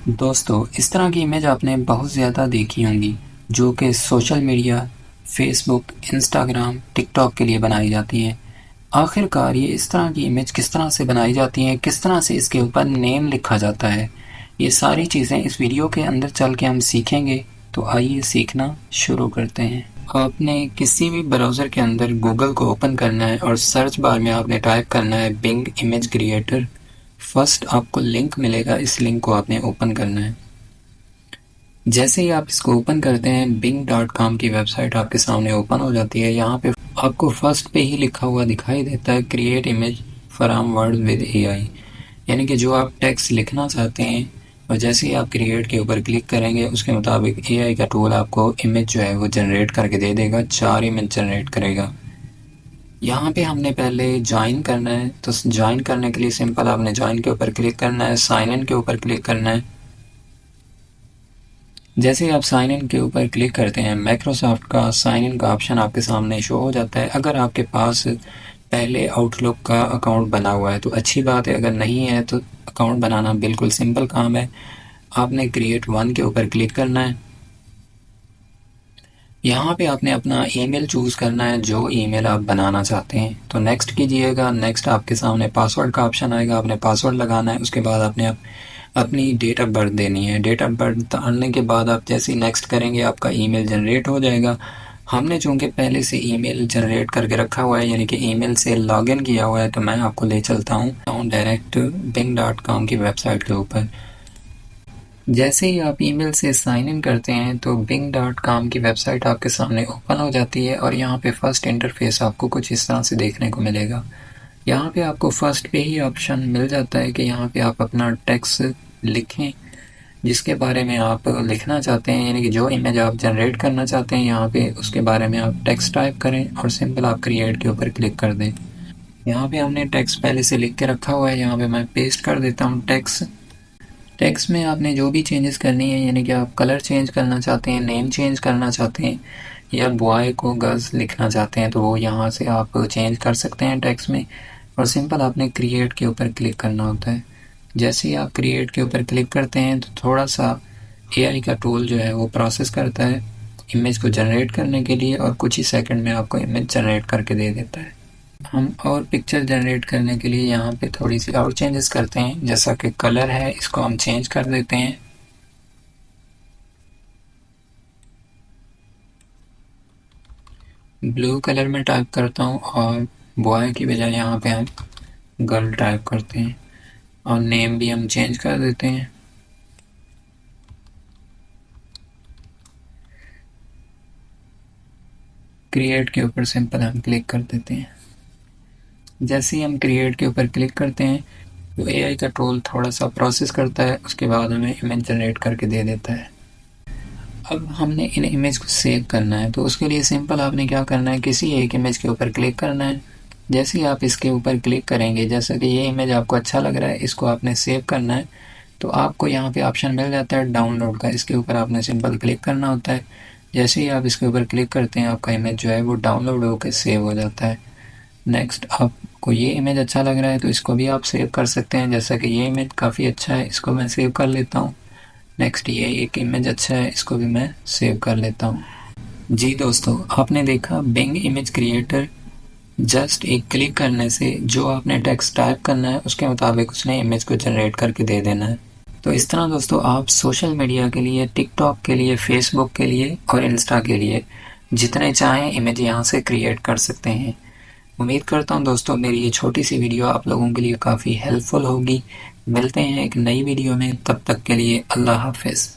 दोस्तों, इस तरह की इमेज आपने बहुत ज़्यादा देखी होंगी जो कि social media, Facebook, Instagram, TikTok के लिए बनाई जाती हैं। आखिरकार ये इस तरह की इमेज किस तरह से बनाई जाती हैं, किस तरह से इसके ऊपर नेम लिखा जाता है, ये सारी चीज़ें इस वीडियो के अंदर चल के हम सीखेंगे। तो आइए सीखना शुरू करते हैं। आपने किसी भी ब्राउज़र के अंदर गूगल को ओपन करना है और सर्च बार में आपने टाइप करना है बिंग इमेज क्रिएटर। फर्स्ट आपको लिंक मिलेगा, इस लिंक को आपने ओपन करना है। जैसे ही आप इसको ओपन करते हैं bing.com की वेबसाइट आपके सामने ओपन हो जाती है। यहाँ पे आपको फर्स्ट पे ही लिखा हुआ दिखाई देता है create image from word with AI, यानी कि जो आप टेक्स्ट लिखना चाहते हैं और जैसे ही आप क्रिएट के ऊपर क्लिक करेंगे उसके मुताबिक AI का टूल आपको इमेज जो है वो जनरेट करके दे देगा। 4 इमेज जनरेट करेगा। यहाँ पे हमने पहले ज्वाइन करना है, तो ज्वाइन करने के लिए सिंपल आपने ज्वाइन के ऊपर क्लिक करना है, साइन इन के ऊपर क्लिक करना है। जैसे ही आप साइन इन के ऊपर क्लिक करते हैं माइक्रोसॉफ्ट का साइन इन का ऑप्शन आपके सामने शो हो जाता है। अगर आपके पास पहले आउटलुक का अकाउंट बना हुआ है तो अच्छी बात है, अगर नहीं है तो अकाउंट बनाना बिल्कुल सिंपल काम है। आपने क्रिएट वन के ऊपर क्लिक करना है। यहाँ पे आपने अपना ईमेल चूज़ करना है, जो ईमेल आप बनाना चाहते हैं। तो नेक्स्ट कीजिएगा। नेक्स्ट आपके सामने पासवर्ड का ऑप्शन आएगा, आपने पासवर्ड लगाना है। उसके बाद आपने अपनी डेट ऑफ बर्थ देनी है। डेट ऑफ बर्थ डालने के बाद आप जैसे ही नेक्स्ट करेंगे आपका ईमेल जनरेट हो जाएगा। हमने चूँकि पहले से ईमेल जनरेट करके रखा हुआ है, यानी कि ईमेल से लॉगिन किया हुआ है, तो मैं आपको ले चलता हूँ डायरेक्ट bing.com की वेबसाइट के ऊपर। जैसे ही आप ईमेल से साइन इन करते हैं तो bing.com की वेबसाइट आपके सामने ओपन हो जाती है और यहाँ पे फर्स्ट इंटरफेस आपको कुछ इस तरह से देखने को मिलेगा। यहाँ पे आपको फर्स्ट पे ही ऑप्शन मिल जाता है कि यहाँ पे आप अपना टेक्स्ट लिखें जिसके बारे में आप लिखना चाहते हैं, यानी कि जो इमेज आप जनरेट करना चाहते हैं यहाँ पे उसके बारे में आप टेक्स्ट टाइप करें और सिंपल आप क्रिएट के ऊपर क्लिक कर दें। यहाँ पे हमने टेक्स्ट पहले से लिख के रखा हुआ है, यहाँ पे मैं पेस्ट कर देता हूँ टेक्स्ट। टेक्स्ट में आपने जो भी चेंजेस करनी है, यानी कि आप कलर चेंज करना चाहते हैं, नेम चेंज करना चाहते हैं या बॉय को गर्ल्स लिखना चाहते हैं, तो वो यहाँ से आप चेंज कर सकते हैं टेक्स्ट में। और सिंपल आपने क्रिएट के ऊपर क्लिक करना होता है। जैसे ही आप क्रिएट के ऊपर क्लिक करते हैं तो थोड़ा सा AI का टूल जो है वो प्रोसेस करता है इमेज को जनरेट करने के लिए और कुछ ही सेकंड में आपको इमेज जनरेट करके दे देता है। हम और पिक्चर जनरेट करने के लिए यहाँ पे थोड़ी सी और चेंजेस करते हैं, जैसा कि कलर है इसको हम चेंज कर देते हैं। ब्लू कलर में टाइप करता हूँ और बॉय की बजाय यहाँ पे हम गर्ल टाइप करते हैं और नेम भी हम चेंज कर देते हैं। क्रिएट के ऊपर सिंपल हम क्लिक कर देते हैं। जैसे ही हम क्रिएट के ऊपर क्लिक करते हैं तो AI का टूल थोड़ा सा प्रोसेस करता है, उसके बाद हमें इमेज जनरेट करके दे देता है। अब हमने इन इमेज को सेव करना है, तो उसके लिए सिंपल आपने क्या करना है, किसी एक इमेज के ऊपर क्लिक करना है। जैसे ही आप इसके ऊपर क्लिक करेंगे, जैसा कि ये इमेज आपको अच्छा लग रहा है, इसको आपने सेव करना है, तो आपको यहाँ पे ऑप्शन मिल जाता है डाउनलोड का। इसके ऊपर आपने सिंपल क्लिक करना होता है। जैसे ही आप इसके ऊपर क्लिक करते हैं आपका इमेज जो है वो डाउनलोड होकर सेव हो जाता है। नेक्स्ट आपको ये इमेज अच्छा लग रहा है तो इसको भी आप सेव कर सकते हैं। जैसा कि ये इमेज काफ़ी अच्छा है, इसको मैं सेव कर लेता हूँ। नेक्स्ट ये एक इमेज अच्छा है, इसको भी मैं सेव कर लेता हूँ। जी दोस्तों, आपने देखा बिंग इमेज क्रिएटर जस्ट एक क्लिक करने से जो आपने टेक्स्ट टाइप करना है उसके मुताबिक उसने इमेज को जनरेट करके दे देना है। तो इस तरह दोस्तों आप सोशल मीडिया के लिए, टिकटॉक के लिए, फेसबुक के लिए और इंस्टा के लिए जितने चाहें इमेज यहाँ से क्रिएट कर सकते हैं। उम्मीद करता हूँ दोस्तों मेरी ये छोटी सी वीडियो आप लोगों के लिए काफ़ी हेल्पफुल होगी। मिलते हैं एक नई वीडियो में, तब तक के लिए अल्लाह हाफिज़।